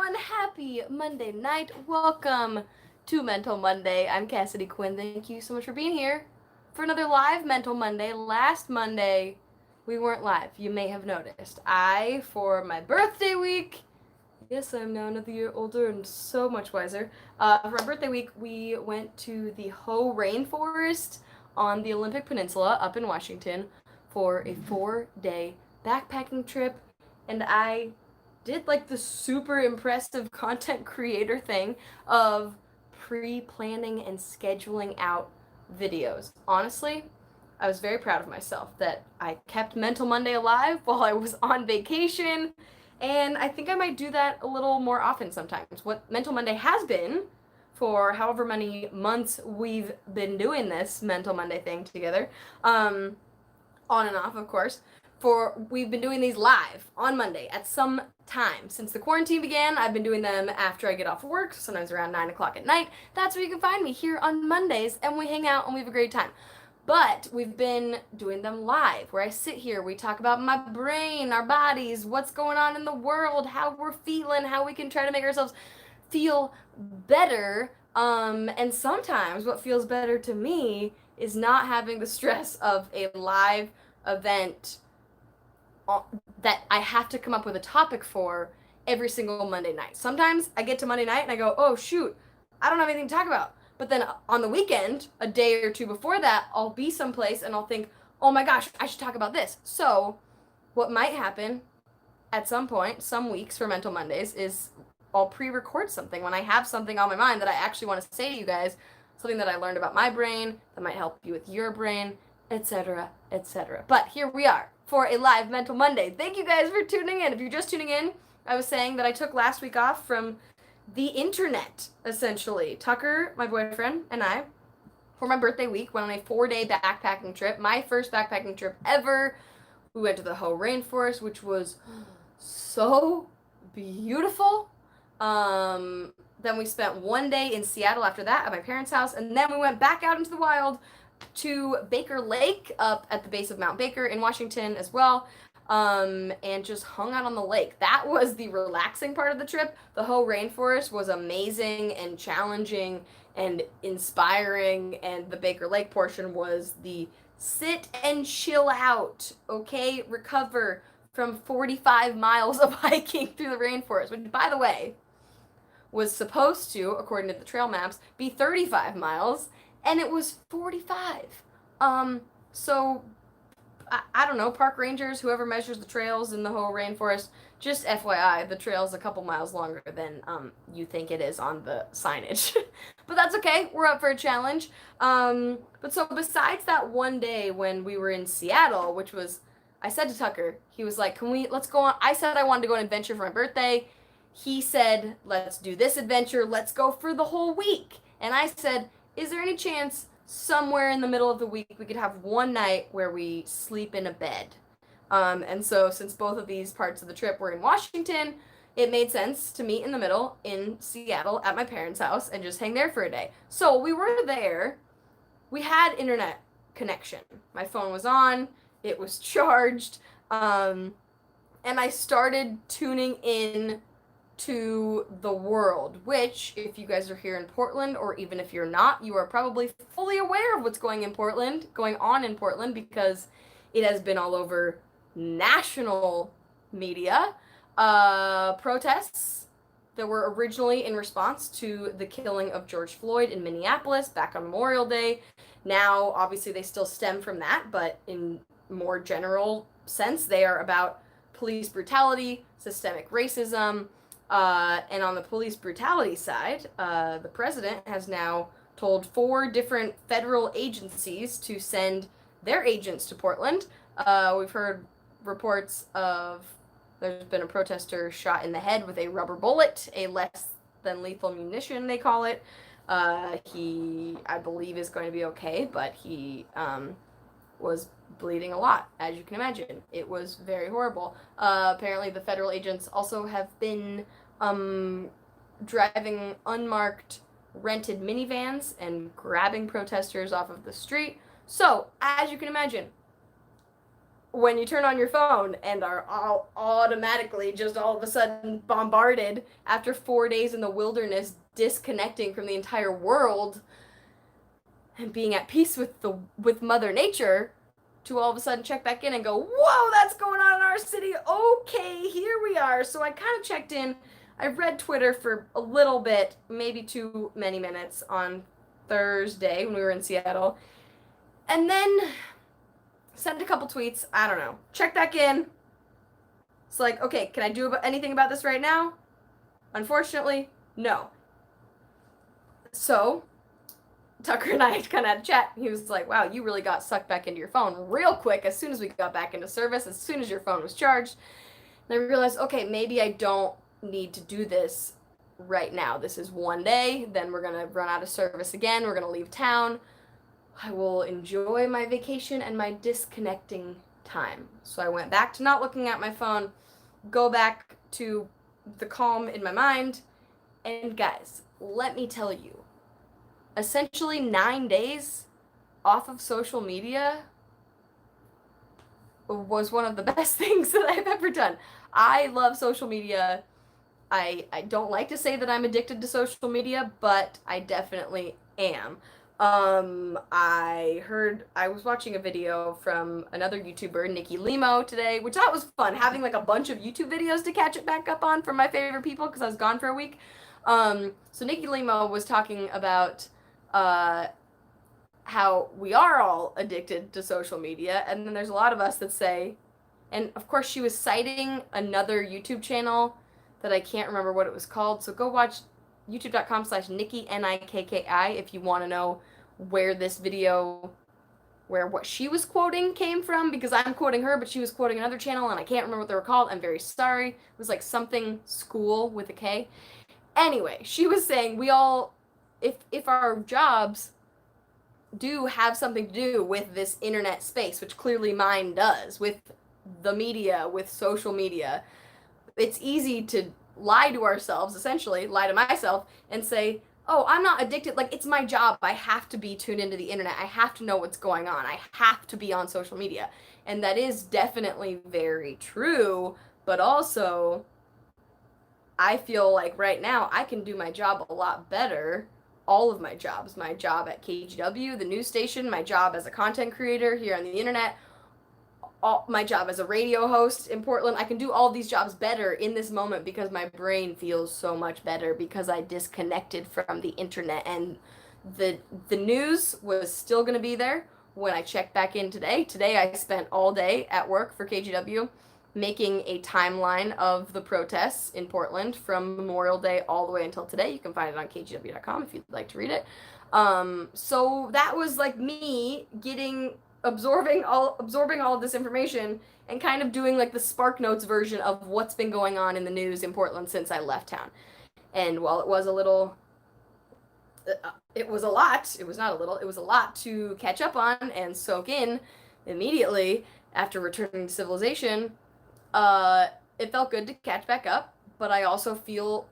everyone, happy Monday night. Welcome to Mental Monday. I'm Cassidy Quinn. Thank you so much for being here for another live Mental Monday. Last Monday, we weren't live. You may have noticed. For my birthday week, yes, I'm now another year older and so much wiser. For my birthday week, we went to the Hoh Rainforest on the Olympic Peninsula up in Washington for a 4-day backpacking trip, and I did like the super impressive content creator thing of pre-planning and scheduling out videos. Honestly, I was very proud of myself that I kept Mental Monday alive while I was on vacation, and I think I might do that a little more often sometimes. What Mental Monday has been for however many months we've been doing this Mental Monday thing together, on and off, of course, we've been doing these live on Monday at some time. Since the quarantine began, I've been doing them after I get off work, sometimes around 9 o'clock at night. That's where you can find me, here on Mondays, and we hang out and we have a great time. But we've been doing them live, where I sit here, we talk about my brain, our bodies, what's going on in the world, how we're feeling, how we can try to make ourselves feel better. And sometimes what feels better to me is not having the stress of a live event that I have to come up with a topic for every single Monday night. Sometimes I get to Monday night and I go, oh shoot, I don't have anything to talk about. But then on the weekend, a day or two before that, I'll be someplace and I'll think, oh my gosh, I should talk about this. So what might happen at some point, some weeks for Mental Mondays, is I'll pre-record something when I have something on my mind that I actually want to say to you guys, something that I learned about my brain that might help you with your brain, etc., etc. But here we are for a live Mental Monday. Thank you guys for tuning in. If you're just tuning in, I was saying that I took last week off from the internet, essentially. Tucker, my boyfriend, and I, for my birthday week, went on a 4-day backpacking trip. My first backpacking trip ever. We went to the Hoh Rainforest, which was so beautiful. Then we spent 1 day in Seattle after that at my parents' house, and then we went back out into the wild to Baker Lake up at the base of Mount Baker in Washington as well, and just hung out on the lake. That was the relaxing part of the trip. The Hoh Rainforest was amazing and challenging and inspiring, and the Baker Lake portion was the sit and chill out, okay, recover from 45 miles of hiking through the rainforest, which, by the way, was supposed to, according to the trail maps, be 35 miles, and it was 45. So I don't know, park rangers, whoever measures the trails in the Hoh Rainforest, just FYI, the trail's a couple miles longer than you think it is on the signage. But that's okay, we're up for a challenge. But so besides that 1 day when we were in Seattle, which was, I said to Tucker, he was like, let's go on. I said I wanted to go on an adventure for my birthday. He said, let's do this adventure, let's go for the whole week. And I said, is there any chance somewhere in the middle of the week we could have one night where we sleep in a bed? And so since both of these parts of the trip were in Washington, it made sense to meet in the middle in Seattle at my parents' house and just hang there for a day. So we were there. We had internet connection. My phone was on. It was charged. And I started tuning in to the world, which, if you guys are here in Portland, or even if you're not, you are probably fully aware of what's going on in Portland, because it has been all over national media. Protests that were originally in response to the killing of George Floyd in Minneapolis back on Memorial Day. Now, obviously, they still stem from that, but in more general sense, they are about police brutality, systemic racism, and on the police brutality side, the president has now told 4 different federal agencies to send their agents to Portland. We've heard reports of there's been a protester shot in the head with a rubber bullet, a less than lethal munition, they call it. He, I believe, is going to be okay, but he was bleeding a lot, as you can imagine. It was very horrible. Apparently the federal agents also have been driving unmarked rented minivans and grabbing protesters off of the street. So, as you can imagine, when you turn on your phone and are all automatically just all of a sudden bombarded after 4 days in the wilderness, disconnecting from the entire world and being at peace with Mother Nature, to all of a sudden check back in and go, whoa, that's going on in our city. Okay, here we are. So I kind of checked in. I read Twitter for a little bit, maybe too many minutes on Thursday when we were in Seattle. And then sent a couple tweets. I don't know. Check back in. It's like, okay, can I do anything about this right now? Unfortunately, no. So Tucker and I kind of had a chat. He was like, wow, you really got sucked back into your phone real quick as soon as we got back into service, as soon as your phone was charged. And I realized, okay, maybe I don't need to do this right now. This is one day, then we're going to run out of service again. We're going to leave town. I will enjoy my vacation and my disconnecting time. So I went back to not looking at my phone, go back to the calm in my mind. And guys, let me tell you, essentially 9 days off of social media was one of the best things that I've ever done. I love social media. I don't like to say that I'm addicted to social media, but I definitely am. I was watching a video from another YouTuber, Nikki Limo, today, which I thought was fun, having like a bunch of YouTube videos to catch it back up on from my favorite people because I was gone for a week. So Nikki Limo was talking about how we are all addicted to social media, and then there's a lot of us that say, and of course she was citing another YouTube channel that I can't remember what it was called, so go watch youtube.com/Nikki Nikki if you want to know where this video, where what she was quoting came from, because I'm quoting her, but she was quoting another channel and I can't remember what they were called. I'm very sorry. It was like something school with a K. Anyway, she was saying we all, if our jobs do have something to do with this internet space, which clearly mine does, with the media, with social media, it's easy to lie to ourselves, essentially, lie to myself, and say, oh, I'm not addicted. Like, it's my job. I have to be tuned into the internet. I have to know what's going on. I have to be on social media. And that is definitely very true, but also I feel like right now I can do my job a lot better. All of my jobs, my job at KGW, the news station, my job as a content creator here on the internet, my job as a radio host in Portland. I can do all these jobs better in this moment because my brain feels so much better because I disconnected from the internet, and the news was still going to be there when I checked back in today. Today I spent all day at work for KGW making a timeline of the protests in Portland from Memorial Day all the way until today. You can find it on kgw.com if you'd like to read it. So that was like me absorbing all of this information and kind of doing like the Spark Notes version of what's been going on in the news in Portland since I left town. And while it was a little, it was a lot, it was not a little, it was a lot to catch up on and soak in immediately after returning to civilization. It felt good to catch back up, but I also feel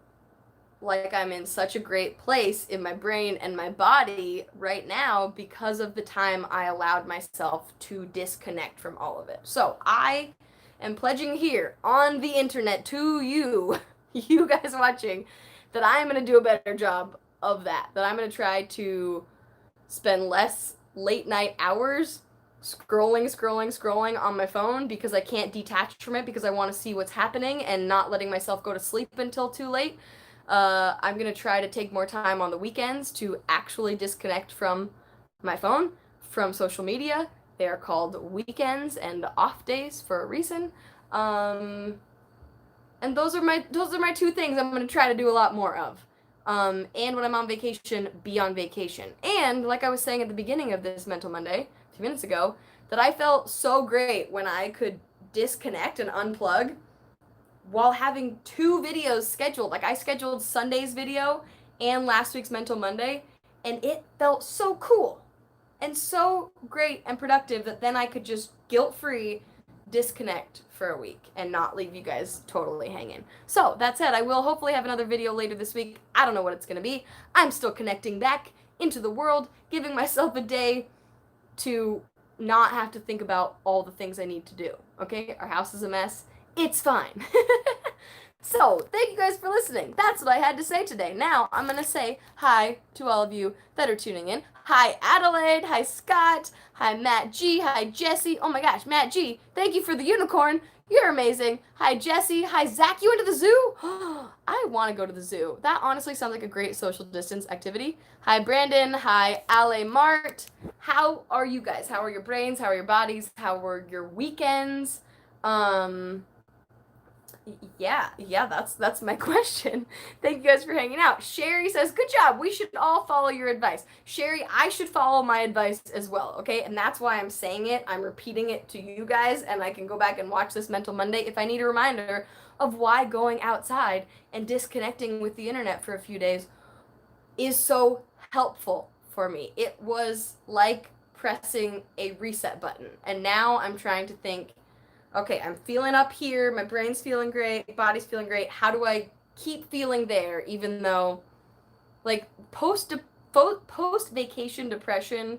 like I'm in such a great place in my brain and my body right now because of the time I allowed myself to disconnect from all of it. So I am pledging here on the internet to you, you guys watching, that I'm going to do a better job of that I'm going to try to spend less late night hours scrolling on my phone because I can't detach from it because I want to see what's happening and not letting myself go to sleep until too late. I'm going to try to take more time on the weekends to actually disconnect from my phone, from social media. They are called weekends and off days for a reason. And those are my 2 things I'm going to try to do a lot more of. And when I'm on vacation, be on vacation. And like I was saying at the beginning of this Mental Monday, a few minutes ago, that I felt so great when I could disconnect and unplug while having 2 videos scheduled. Like I scheduled Sunday's video and last week's Mental Monday, and it felt so cool and so great and productive that then I could just guilt-free disconnect for a week and not leave you guys totally hanging. So that said, I will hopefully have another video later this week. I don't know what it's going to be. I'm still connecting back into the world, giving myself a day to not have to think about all the things I need to do. Okay? Our house is a mess. It's fine. So, thank you guys for listening. That's what I had to say today. Now, I'm going to say hi to all of you that are tuning in. Hi, Adelaide. Hi, Scott. Hi, Matt G. Hi, Jesse. Oh my gosh, Matt G. Thank you for the unicorn. You're amazing. Hi, Jesse. Hi, Zach. You went to the zoo? I want to go to the zoo. That honestly sounds like a great social distance activity. Hi, Brandon. Hi, Ale Mart. How are you guys? How are your brains? How are your bodies? How were your weekends? Yeah, that's my question. Thank you guys for hanging out. Sherry says, good job. We should all follow your advice. Sherry, I should follow my advice as well, okay? And that's why I'm saying it. I'm repeating it to you guys, and I can go back and watch this Mental Monday if I need a reminder of why going outside and disconnecting with the internet for a few days is so helpful for me. It was like pressing a reset button. And now I'm trying to think, okay, I'm feeling up here, my brain's feeling great, body's feeling great. How do I keep feeling there even though like post vacation depression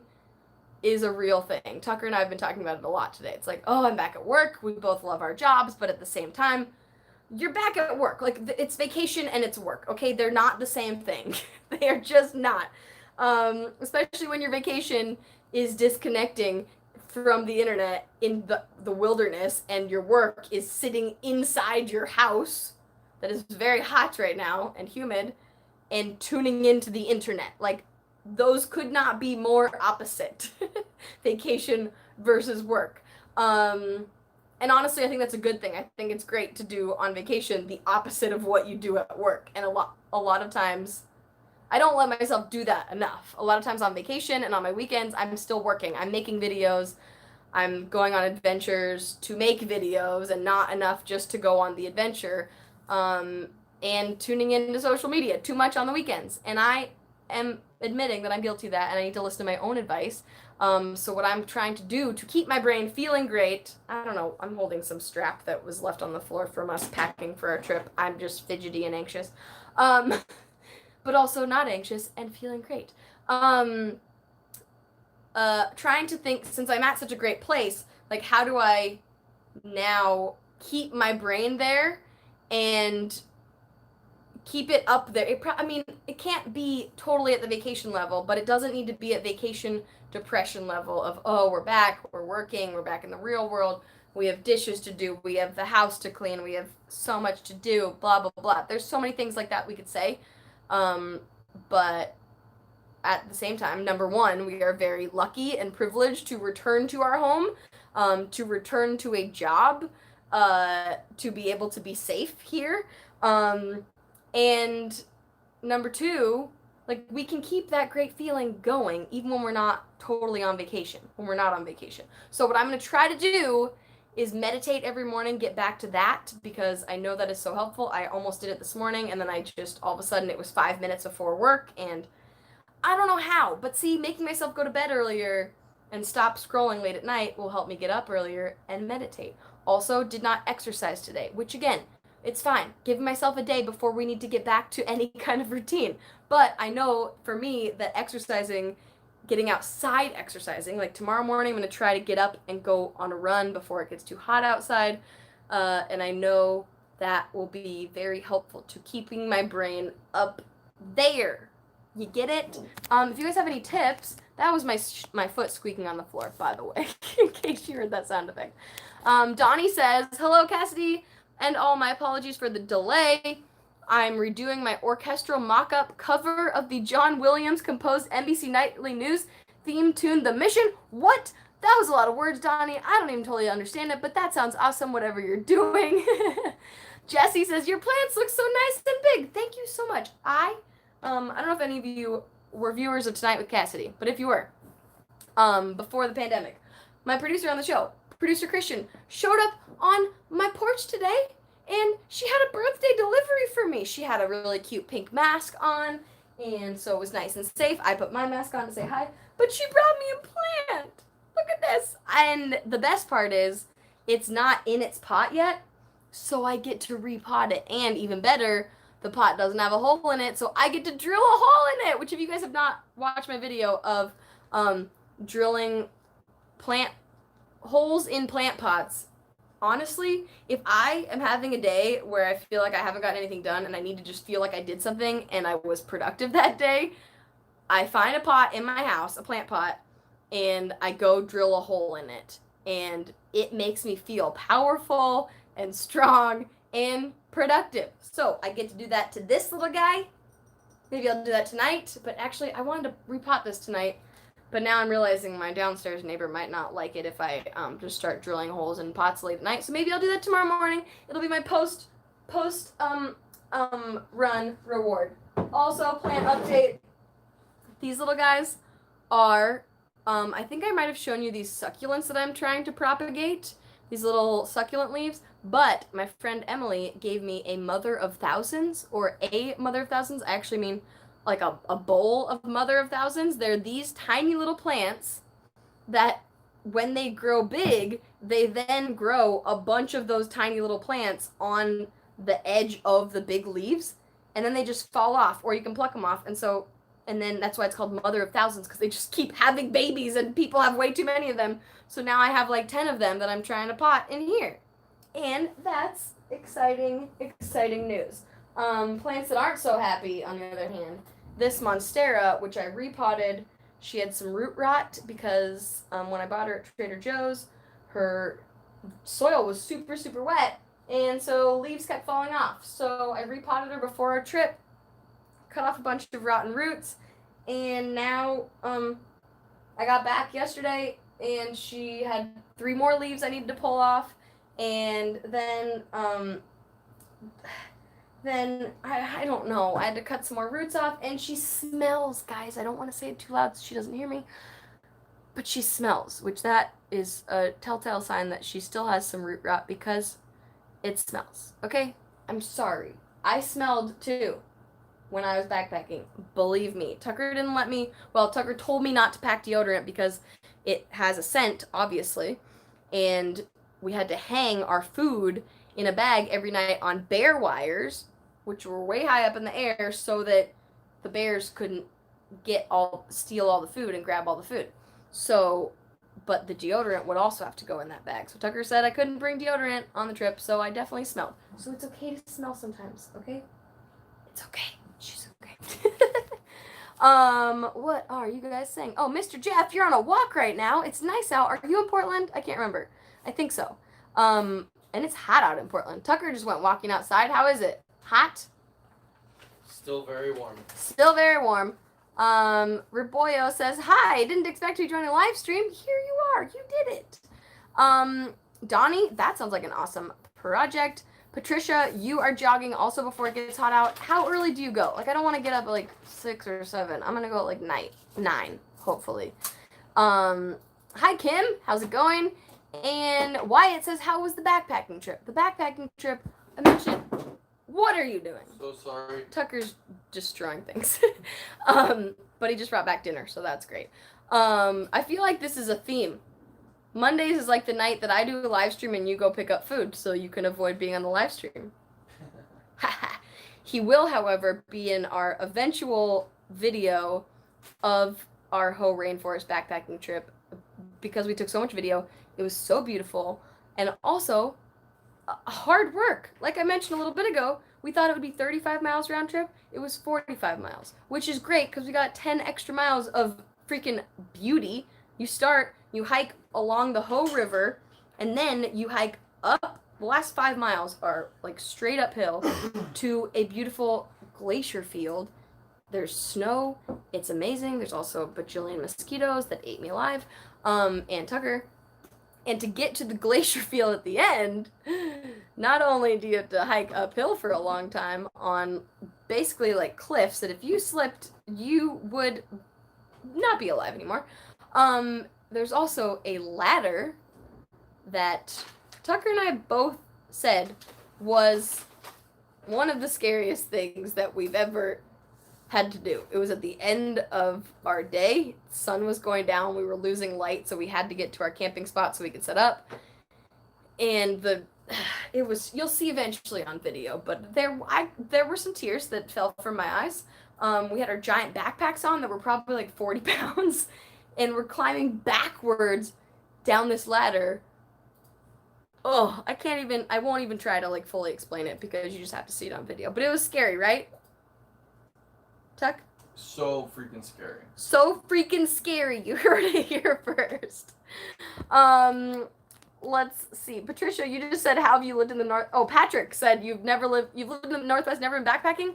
is a real thing. Tucker and I have been talking about it a lot today. It's like, oh, I'm back at work. We both love our jobs, but at the same time, you're back at work. Like it's vacation and it's work. Okay, they're not the same thing. They are just not. Especially when your vacation is disconnecting from the internet in the wilderness and your work is sitting inside your house that is very hot right now and humid and tuning into the internet. Like those could not be more opposite. Vacation versus work. And honestly, I think that's a good thing. I think it's great to do on vacation the opposite of what you do at work. And a lot of times I don't let myself do that enough. A lot of times on vacation and on my weekends, I'm still working. I'm making videos. I'm going on adventures to make videos and not enough just to go on the adventure. And tuning into social media too much on the weekends. And I am admitting that I'm guilty of that and I need to listen to my own advice. So what I'm trying to do to keep my brain feeling great, I don't know, I'm holding some strap that was left on the floor from us packing for our trip. I'm just fidgety and anxious. But also not anxious and feeling great. Trying to think, since I'm at such a great place, like how do I now keep my brain there and keep it up there? It can't be totally at the vacation level, but it doesn't need to be at vacation depression level of, oh, we're back, we're working, we're back in the real world, we have dishes to do, we have the house to clean, we have so much to do, blah, blah, blah. There's so many things like that we could say. But at the same time, number one, we are very lucky and privileged to return to our home, to return to a job, to be able to be safe here. And number two, like we can keep that great feeling going even when we're not totally on vacation, when we're not on vacation. So what I'm going to try to do is meditate every morning, get back to that because I know that is so helpful. I almost did it this morning and then I just, all of a sudden it was 5 minutes before work and I don't know how, but see, making myself go to bed earlier and stop scrolling late at night will help me get up earlier and meditate. Also, did not exercise today, which again, it's fine. Give myself a day before we need to get back to any kind of routine. But I know for me that exercising, getting outside exercising, like tomorrow morning I'm going to try to get up and go on a run before it gets too hot outside. And I know that will be very helpful to keeping my brain up there. You get it? If you guys have any tips, that was my foot squeaking on the floor, by the way, in case you heard that sound effect. Donnie says, hello, Cassidy, and all my apologies for the delay. I'm redoing my orchestral mock-up cover of the John Williams composed NBC Nightly News theme tune, The Mission. What? That was a lot of words, Donnie. I don't even totally understand it, but that sounds awesome, whatever you're doing. Jesse says, your plants look so nice and big. Thank you so much. I don't know if any of you were viewers of Tonight with Cassidy, but if you were, before the pandemic, my producer on the show, producer Christian, showed up on my porch today, and she had a birthday delivery for me. She had a really cute pink mask on, and so it was nice and safe. I put my mask on to say hi, but she brought me a plant. Look at this. And the best part is, it's not in its pot yet, so I get to repot it, and even better, the pot doesn't have a hole in it, so I get to drill a hole in it, which if you guys have not watched my video of drilling plant holes in plant pots. Honestly, if I am having a day where I feel like I haven't gotten anything done and I need to just feel like I did something and I was productive that day, I find a pot in my house, a plant pot, and I go drill a hole in it. And it makes me feel powerful and strong and productive. So I get to do that to this little guy. Maybe I'll do that tonight. But actually, I wanted to repot this tonight. But now I'm realizing my downstairs neighbor might not like it if I just start drilling holes in pots late at night. So maybe I'll do that tomorrow morning. It'll be my post run reward. Also, plant update. These little guys are, I think I might have shown you these succulents that I'm trying to propagate. These little succulent leaves. But my friend Emily gave me a mother of thousands, or a mother of thousands. I actually mean like a bowl of mother of thousands. They're these tiny little plants that when they grow big, they then grow a bunch of those tiny little plants on the edge of the big leaves, and then they just fall off, or you can pluck them off. And then that's why it's called mother of thousands, because they just keep having babies and people have way too many of them. So now I have like 10 of them that I'm trying to pot in here. And that's exciting news. Plants that aren't so happy, on the other hand, this Monstera, which I repotted, she had some root rot because when I bought her at Trader Joe's, her soil was super, super wet, and so leaves kept falling off. So I repotted her before our trip, cut off a bunch of rotten roots, and now I got back yesterday, and she had 3 more leaves I needed to pull off, and then I don't know, I had to cut some more roots off, and she smells, guys. I don't want to say it too loud so she doesn't hear me, but she smells, which that is a telltale sign that she still has some root rot because it smells, okay? I'm sorry. I smelled too when I was backpacking. Believe me. Tucker didn't let me, well, Tucker told me not to pack deodorant because it has a scent, obviously, and we had to hang our food in a bag every night on bear wires, which were way high up in the air, so that the bears couldn't steal all the food and grab all the food. So, but the deodorant would also have to go in that bag. So Tucker said I couldn't bring deodorant on the trip, so I definitely smelled. So it's okay to smell sometimes, okay? It's okay. She's okay. What are you guys saying? Oh, Mr. Jeff, you're on a walk right now. It's nice out. Are you in Portland? I can't remember. I think so. And it's hot out in Portland. Tucker just went walking outside. How is it? Hot? Still very warm. Still very warm. Riboyo says, hi, didn't expect you to join a live stream. Here you are. You did it. Donnie, that sounds like an awesome project. Patricia, you are jogging also before it gets hot out. How early do you go? Like, I don't want to get up at like 6 or 7. I'm going to go at like 9, hopefully. Hi, Kim. How's it going? And Wyatt says, how was the backpacking trip? The backpacking trip, I mentioned, what are you doing? So sorry. Tucker's destroying things. But he just brought back dinner, so that's great. I feel like this is a theme. Mondays is like the night that I do a live stream and you go pick up food, so you can avoid being on the live stream. He will, however, be in our eventual video of our Ho Rainforest backpacking trip, because we took so much video. It was so beautiful, and also hard work. Like I mentioned a little bit ago, we thought it would be 35 miles round trip. It was 45 miles, which is great because we got 10 extra miles of freaking beauty. You hike along the Ho River, and then you hike up. The last 5 miles are like straight uphill to a beautiful glacier field. There's snow. It's amazing. There's also a bajillion mosquitoes that ate me alive, and Tucker. And to get to the glacier field at the end, not only do you have to hike uphill for a long time on basically like cliffs that if you slipped, you would not be alive anymore. There's also a ladder that Tucker and I both said was one of the scariest things that we've ever had to do. It was at the end of our day. The sun was going down. We were losing light, so we had to get to our camping spot so we could set up. And it was, you'll see eventually on video, but there were some tears that fell from my eyes. We had our giant backpacks on that were probably like 40 pounds, and we're climbing backwards down this ladder. Oh, I won't even try to like fully explain it because you just have to see it on video. But it was scary, right? Tuck? So freaking scary. So freaking scary. You heard it here first. Let's see. Patricia, you just said, how have you lived in the North? Oh, Patrick said you've lived in the Northwest, never been backpacking?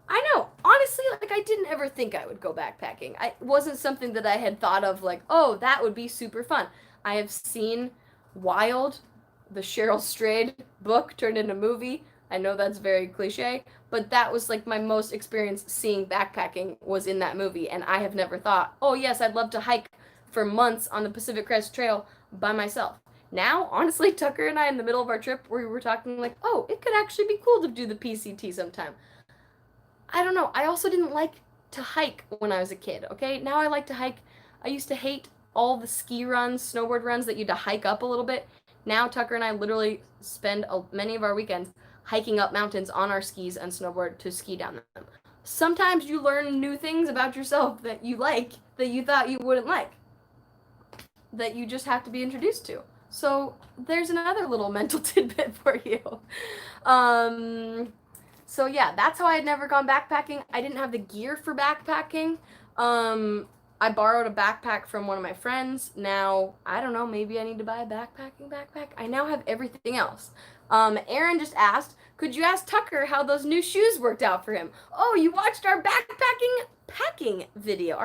I know. Honestly, like, I didn't ever think I would go backpacking. It wasn't something that I had thought of, like, oh, that would be super fun. I have seen Wild, the Cheryl Strayed book turned into movie. I know that's very cliche, but that was, like, my most experience seeing backpacking was in that movie, and I have never thought, oh, yes, I'd love to hike for months on the Pacific Crest Trail by myself. Now, honestly, Tucker and I, in the middle of our trip, we were talking, like, oh, it could actually be cool to do the PCT sometime. I don't know. I also didn't like to hike when I was a kid, okay? Now I like to hike. I used to hate all the ski runs, snowboard runs that you had to hike up a little bit. Now Tucker and I literally spend many of our weekends hiking up mountains on our skis and snowboard to ski down them. Sometimes you learn new things about yourself that you like that you thought you wouldn't like, that you just have to be introduced to. So there's another little mental tidbit for you. So yeah, that's how I had never gone backpacking. I didn't have the gear for backpacking. I borrowed a backpack from one of my friends. Now, I don't know, maybe I need to buy a backpack. I now have everything else. Aaron just asked, could you ask Tucker how those new shoes worked out for him? Oh, you watched our packing video,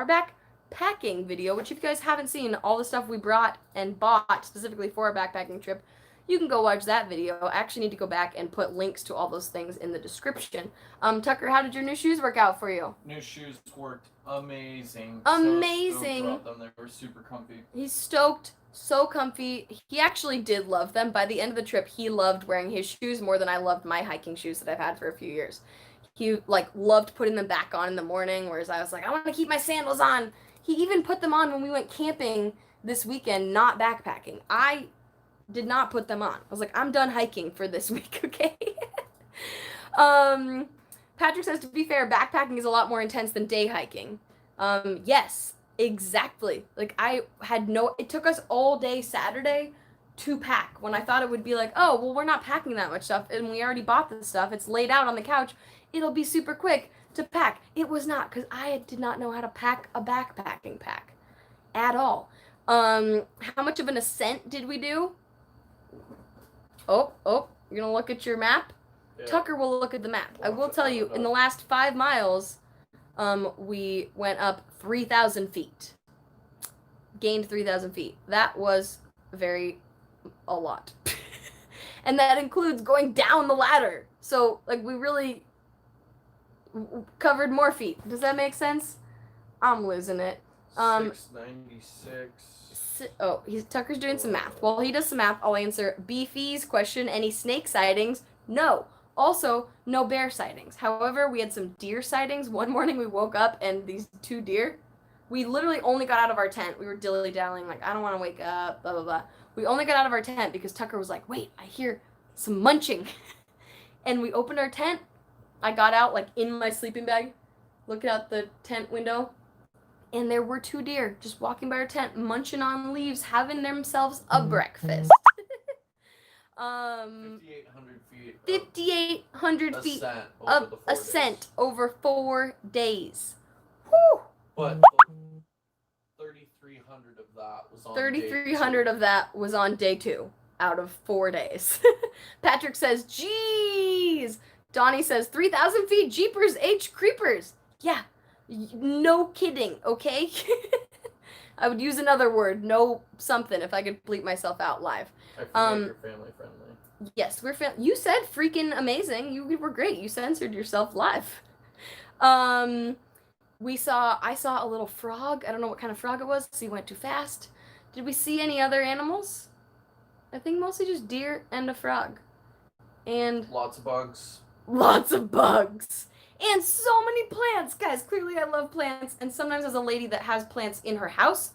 which if you guys haven't seen all the stuff we brought and bought specifically for our backpacking trip, you can go watch that video. I actually need to go back and put links to all those things in the description. Tucker, how did your new shoes work out for you? New shoes worked amazing. Amazing. So them. They were super comfy. He's stoked. So comfy. He actually did love them. By the end of the trip, he loved wearing his shoes more than I loved my hiking shoes that I've had for a few years. He like loved putting them back on in the morning, whereas I was like, I want to keep my sandals on. He even put them on when we went camping this weekend, not backpacking. I did not put them on. I was like, I'm done hiking for this week, okay? Patrick says, to be fair, backpacking is a lot more intense than day hiking. Yes, exactly. Like, it took us all day Saturday to pack when I thought it would be like, oh, well, we're not packing that much stuff and we already bought the stuff. It's laid out on the couch. It'll be super quick to pack. It was not, because I did not know how to pack a backpacking pack at all. How much of an ascent did we do? Oh, you're gonna look at your map? Yeah. Tucker will look at the map. I will tell you, in the last 5 miles, we went up 3,000 feet. Gained 3,000 feet. That was a lot. And that includes going down the ladder. So, like, we really covered more feet. Does that make sense? I'm losing it. 696. Oh, Tucker's doing some math. While he does some math, I'll answer Beefy's question. Any snake sightings? No. Also, no bear sightings. However, we had some deer sightings. One morning we woke up and these 2 deer, we literally only got out of our tent. We were dilly-dallying, like, I don't want to wake up, blah, blah, blah. We only got out of our tent because Tucker was like, wait, I hear some munching. And we opened our tent. I got out, like, in my sleeping bag, looking out the tent window. And there were 2 deer just walking by our tent, munching on leaves, having themselves a breakfast. 5,800 feet. 5,800 feet of ascent over 4 days. Whew. But 3,300 of that was on 3,300 of that was on day 2 out of 4 days. Patrick says, "Geez." Donnie says, 3,000 feet. Jeepers H creepers. Yeah. No kidding, okay? I would use another word, no something, if I could bleep myself out live. I forget you're family friendly. Yes, you said freaking amazing. You were great. You censored yourself live. I saw a little frog. I don't know what kind of frog it was, so he went too fast. Did we see any other animals? I think mostly just deer and a frog. And lots of bugs. Lots of bugs. And so many plants. Guys, clearly I love plants. And sometimes as a lady that has plants in her house,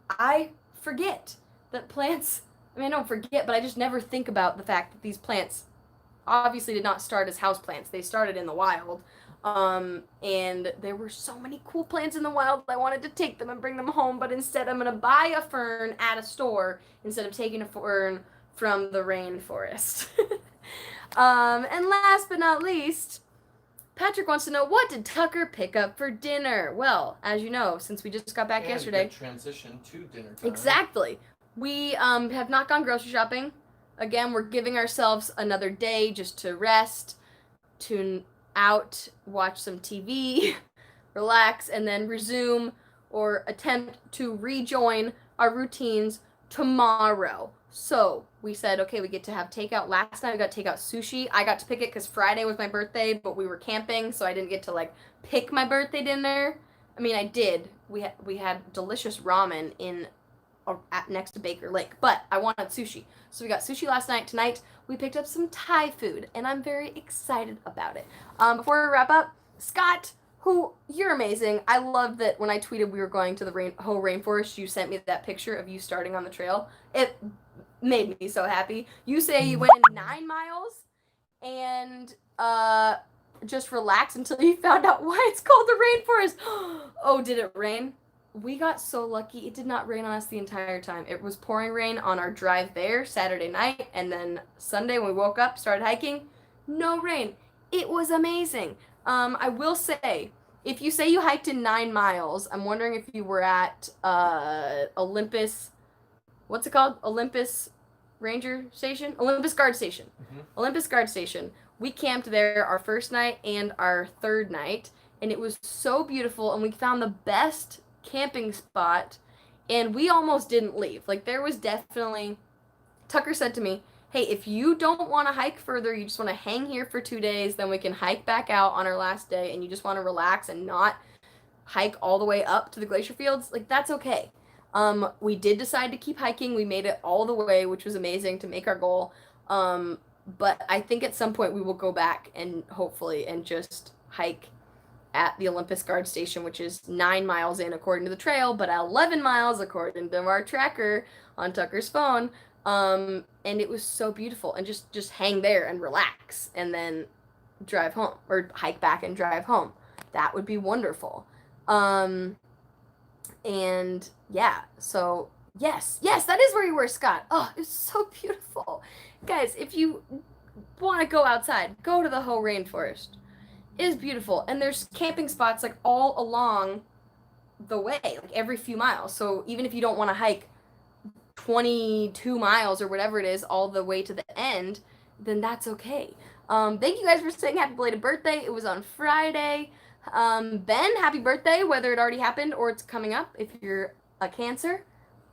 I forget that plants, I mean, I don't forget, but I just never think about the fact that these plants obviously did not start as houseplants. They started in the wild. And there were so many cool plants in the wild. I wanted to take them and bring them home, but instead I'm gonna buy a fern at a store instead of taking a fern from the rainforest. And last but not least, Patrick wants to know, what did Tucker pick up for dinner? Well, as you know, since we just got back yesterday. Good transition to dinner time. Exactly. We have not gone grocery shopping. Again, we're giving ourselves another day just to rest, tune out, watch some TV, relax, and then resume or attempt to rejoin our routines tomorrow. So we said, okay, we get to have takeout. Last night we got takeout sushi. I got to pick it because Friday was my birthday, but we were camping, so I didn't get to like pick my birthday dinner. I mean, I did. We had delicious ramen next to Baker Lake, but I wanted sushi. So we got sushi last night. Tonight we picked up some Thai food, and I'm very excited about it. Before we wrap up, Scott, who, you're amazing. I love that when I tweeted we were going to the whole rainforest, you sent me that picture of you starting on the trail. It made me so happy. You say you went 9 miles and just relaxed until you found out why it's called the rainforest. Oh, did it rain? We got so lucky. It did not rain on us the entire time. It was pouring rain on our drive there Saturday night, and then Sunday when we woke up, started hiking, no rain. It was amazing. I will say, if you say you hiked in 9 miles, I'm wondering if you were at Olympus, what's it called? Olympus Ranger Station? Olympus Guard Station. Mm-hmm. Olympus Guard Station. We camped there our first night and our third night, and it was so beautiful, and we found the best camping spot, and we almost didn't leave. Like, there was definitely, Tucker said to me, hey, if you don't want to hike further, you just want to hang here for 2 days, then we can hike back out on our last day, and you just want to relax and not hike all the way up to the glacier fields, like, that's okay. We did decide to keep hiking. We made it all the way, which was amazing to make our goal. But I think at some point we will go back and hopefully and just hike at the Olympus Guard Station, which is 9 miles in according to the trail, but 11 miles according to our tracker on Tucker's phone. And it was so beautiful, and just hang there and relax and then drive home, or hike back and drive home. That would be wonderful. And yeah, so yes, that is where you were, Scott. Oh, it's so beautiful. Guys, if you want to go outside, go to the Hoh Rainforest. It is beautiful, and there's camping spots like all along the way, like every few miles. So even if you don't want to hike 22 miles or whatever it is all the way to the end, then that's okay. Thank you guys for saying happy belated birthday. It was on Friday. Ben, happy birthday, whether it already happened or it's coming up if you're a Cancer.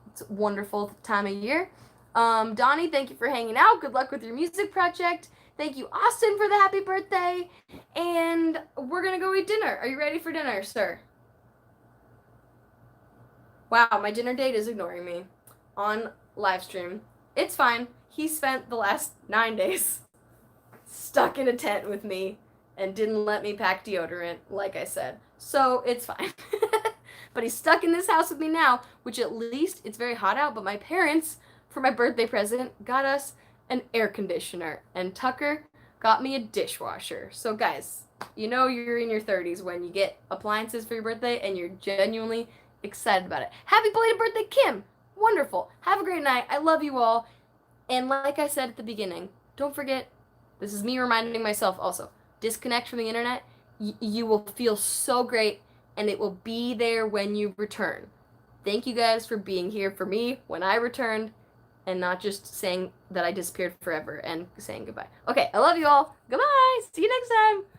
It's a wonderful time of year. Donnie, thank you for hanging out. Good luck with your music project. Thank you, Austin, for the happy birthday. And we're going to go eat dinner. Are you ready for dinner, sir? Wow, my dinner date is ignoring me on live stream. It's fine. He spent the last 9 days stuck in a tent with me and didn't let me pack deodorant, like I said. So it's fine. But he's stuck in this house with me now, which at least it's very hot out, but my parents, for my birthday present, got us an air conditioner, and Tucker got me a dishwasher. So guys, you know you're in your 30s when you get appliances for your birthday and you're genuinely excited about it. Happy belated birthday, Kim! Wonderful. Have a great night. I love you all. And like I said at the beginning, don't forget, this is me reminding myself also, disconnect from the internet. You will feel so great, and it will be there when you return. Thank you guys for being here for me when I returned, and not just saying that I disappeared forever and saying goodbye. Okay, I love you all. Goodbye. See you next time.